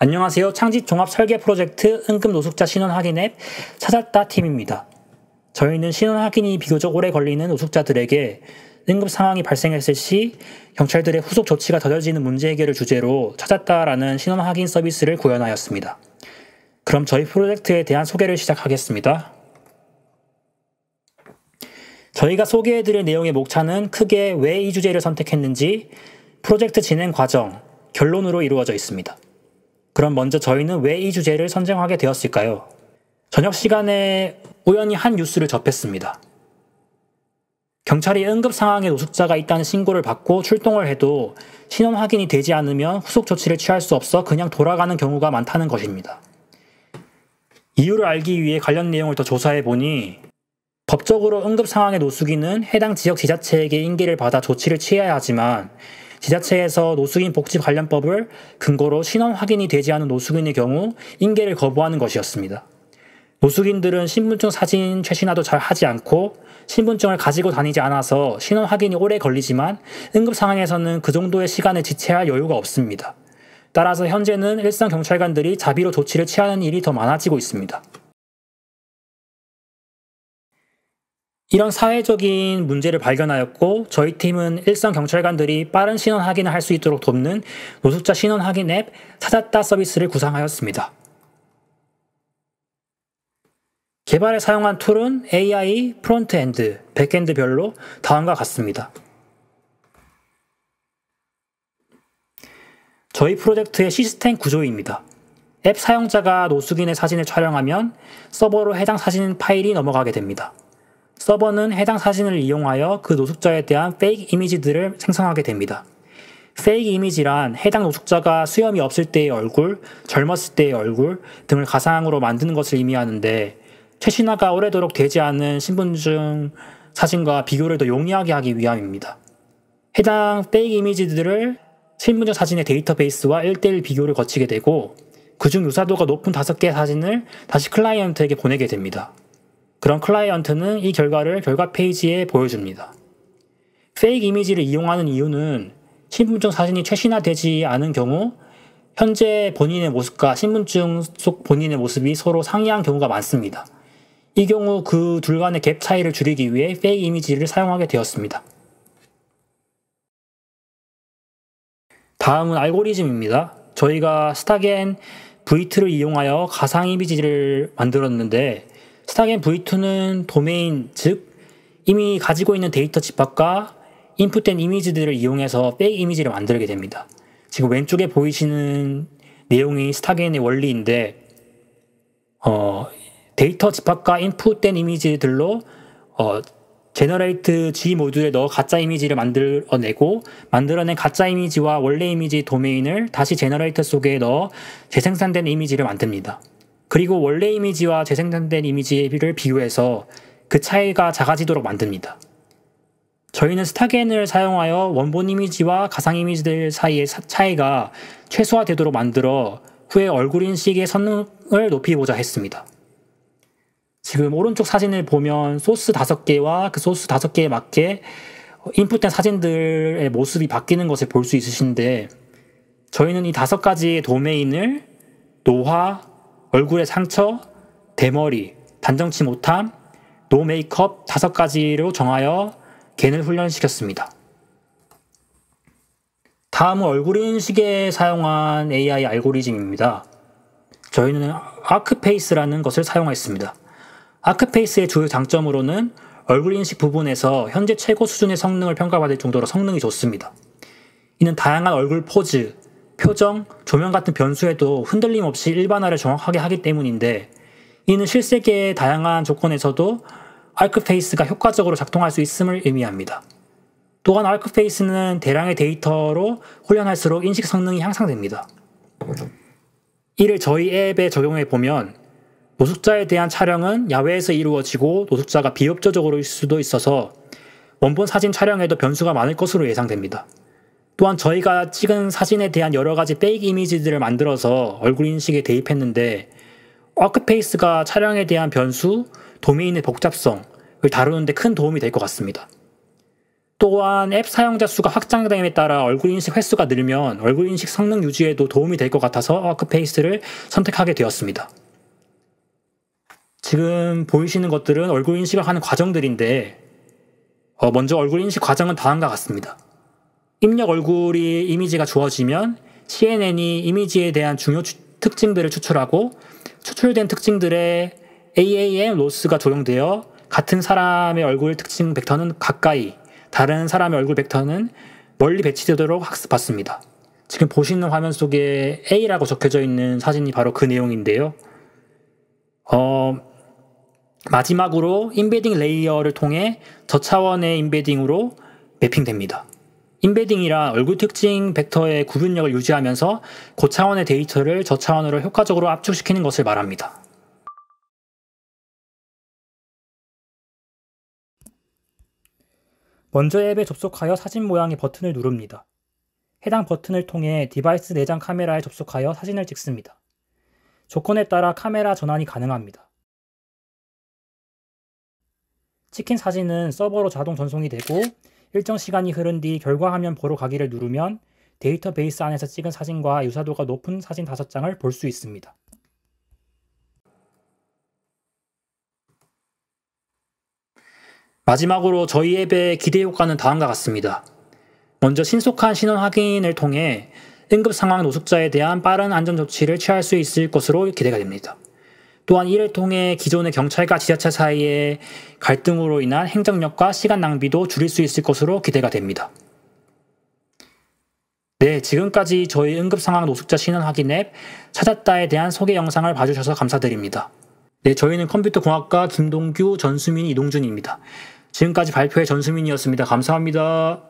안녕하세요. 창직 종합 설계 프로젝트 응급 노숙자 신원 확인 앱 찾았다 팀입니다. 저희는 신원 확인이 비교적 오래 걸리는 노숙자들에게 응급 상황이 발생했을 시 경찰들의 후속 조치가 더뎌지는 문제 해결을 주제로 찾았다라는 신원 확인 서비스를 구현하였습니다. 그럼 저희 프로젝트에 대한 소개를 시작하겠습니다. 저희가 소개해드릴 내용의 목차는 크게 왜 이 주제를 선택했는지, 프로젝트 진행 과정, 결론으로 이루어져 있습니다. 그럼 먼저 저희는 왜 이 주제를 선정하게 되었을까요? 저녁 시간에 우연히 한 뉴스를 접했습니다. 경찰이 응급 상황에 노숙자가 있다는 신고를 받고 출동을 해도 신원 확인이 되지 않으면 후속 조치를 취할 수 없어 그냥 돌아가는 경우가 많다는 것입니다. 이유를 알기 위해 관련 내용을 더 조사해 보니 법적으로 응급 상황의 노숙인은 해당 지역 지자체에게 인계를 받아 조치를 취해야 하지만 지자체에서 노숙인 복지 관련법을 근거로 신원 확인이 되지 않은 노숙인의 경우 인계를 거부하는 것이었습니다. 노숙인들은 신분증 사진 최신화도 잘 하지 않고 신분증을 가지고 다니지 않아서 신원 확인이 오래 걸리지만 응급 상황에서는 그 정도의 시간을 지체할 여유가 없습니다. 따라서 현재는 일선 경찰관들이 자비로 조치를 취하는 일이 더 많아지고 있습니다. 이런 사회적인 문제를 발견하였고 저희 팀은 일선 경찰관들이 빠른 신원 확인을 할 수 있도록 돕는 노숙자 신원 확인 앱 찾았다 서비스를 구상하였습니다. 개발에 사용한 툴은 AI, 프론트엔드, 백엔드별로 다음과 같습니다. 저희 프로젝트의 시스템 구조입니다. 앱 사용자가 노숙인의 사진을 촬영하면 서버로 해당 사진 파일이 넘어가게 됩니다. 서버는 해당 사진을 이용하여 그 노숙자에 대한 페이크 이미지들을 생성하게 됩니다. 페이크 이미지란 해당 노숙자가 수염이 없을 때의 얼굴, 젊었을 때의 얼굴 등을 가상으로 만드는 것을 의미하는데 최신화가 오래도록 되지 않은 신분증 사진과 비교를 더 용이하게 하기 위함입니다. 해당 페이크 이미지들을 신분증 사진의 데이터베이스와 1:1 비교를 거치게 되고 그중 유사도가 높은 5개의 사진을 다시 클라이언트에게 보내게 됩니다. 그럼 클라이언트는 이 결과를 결과 페이지에 보여줍니다. 페이크 이미지를 이용하는 이유는 신분증 사진이 최신화되지 않은 경우 현재 본인의 모습과 신분증 속 본인의 모습이 서로 상이한 경우가 많습니다. 이 경우 그 둘 간의 갭 차이를 줄이기 위해 페이크 이미지를 사용하게 되었습니다. 다음은 알고리즘입니다. 저희가 스타겐 V2를 이용하여 가상 이미지를 만들었는데 스타겐 V2는 도메인, 즉 이미 가지고 있는 데이터 집합과 인풋된 이미지들을 이용해서 페이크 이미지를 만들게 됩니다. 지금 왼쪽에 보이시는 내용이 스타겐의 원리인데 데이터 집합과 인풋된 이미지들로 제너레이트 G 모듈에 넣어 가짜 이미지를 만들어내고 만들어낸 가짜 이미지와 원래 이미지 도메인을 다시 제너레이터 속에 넣어 재생산된 이미지를 만듭니다. 그리고 원래 이미지와 재생산된 이미지를 비교해서 그 차이가 작아지도록 만듭니다. 저희는 스타겐을 사용하여 원본 이미지와 가상 이미지들 사이의 차이가 최소화되도록 만들어 후에 얼굴 인식의 성능을 높이고자 했습니다. 지금 오른쪽 사진을 보면 소스 5개와 그 소스 5개에 맞게 인풋된 사진들의 모습이 바뀌는 것을 볼 수 있으신데 저희는 이 5가지의 도메인을 노화, 얼굴의 상처, 대머리, 단정치 못함, 노 메이크업 5가지로 정하여 겐을 훈련시켰습니다. 다음은 얼굴 인식에 사용한 AI 알고리즘입니다. 저희는 아크페이스라는 것을 사용했습니다. 아크페이스의 주요 장점으로는 얼굴 인식 부분에서 현재 최고 수준의 성능을 평가받을 정도로 성능이 좋습니다. 이는 다양한 얼굴 포즈, 표정, 조명 같은 변수에도 흔들림 없이 일반화를 정확하게 하기 때문인데 이는 실세계의 다양한 조건에서도 아크페이스가 효과적으로 작동할 수 있음을 의미합니다. 또한 아크페이스는 대량의 데이터로 훈련할수록 인식 성능이 향상됩니다. 이를 저희 앱에 적용해 보면 노숙자에 대한 촬영은 야외에서 이루어지고 노숙자가 비협조적으로일 수도 있어서 원본 사진 촬영에도 변수가 많을 것으로 예상됩니다. 또한 저희가 찍은 사진에 대한 여러 가지 페이크 이미지들을 만들어서 얼굴 인식에 대입했는데 아크페이스가 촬영에 대한 변수, 도메인의 복잡성을 다루는데 큰 도움이 될 것 같습니다. 또한 앱 사용자 수가 확장됨에 따라 얼굴인식 횟수가 늘면 얼굴인식 성능 유지에도 도움이 될 것 같아서 워크페이스를 선택하게 되었습니다. 지금 보이시는 것들은 얼굴인식을 하는 과정들인데 먼저 얼굴인식 과정은 다음과 같습니다. 입력 얼굴이 이미지가 주어지면 CNN이 이미지에 대한 중요 특징들을 추출하고 추출된 특징들의 AAM 로스가 적용되어 같은 사람의 얼굴 특징 벡터는 가까이, 다른 사람의 얼굴 벡터는 멀리 배치되도록 학습받습니다. 지금 보시는 화면 속에 A라고 적혀져 있는 사진이 바로 그 내용인데요. 마지막으로 인베딩 레이어를 통해 저차원의 인베딩으로 매핑됩니다. 인베딩이란 얼굴 특징 벡터의 구분력을 유지하면서 고차원의 데이터를 저차원으로 효과적으로 압축시키는 것을 말합니다. 먼저 앱에 접속하여 사진 모양의 버튼을 누릅니다. 해당 버튼을 통해 디바이스 내장 카메라에 접속하여 사진을 찍습니다. 조건에 따라 카메라 전환이 가능합니다. 찍힌 사진은 서버로 자동 전송이 되고 일정 시간이 흐른 뒤 결과 화면 보러 가기를 누르면 데이터베이스 안에서 찍은 사진과 유사도가 높은 사진 5장을 볼 수 있습니다. 마지막으로 저희 앱의 기대 효과는 다음과 같습니다. 먼저 신속한 신원 확인을 통해 응급 상황 노숙자에 대한 빠른 안전 조치를 취할 수 있을 것으로 기대가 됩니다. 또한 이를 통해 기존의 경찰과 지자체 사이의 갈등으로 인한 행정력과 시간 낭비도 줄일 수 있을 것으로 기대가 됩니다. 네, 지금까지 저희 응급상황 노숙자 신원 확인 앱 찾았다에 대한 소개 영상을 봐주셔서 감사드립니다. 네, 저희는 컴퓨터공학과 김동규, 전수민, 이동준입니다. 지금까지 발표의 전수민이었습니다. 감사합니다.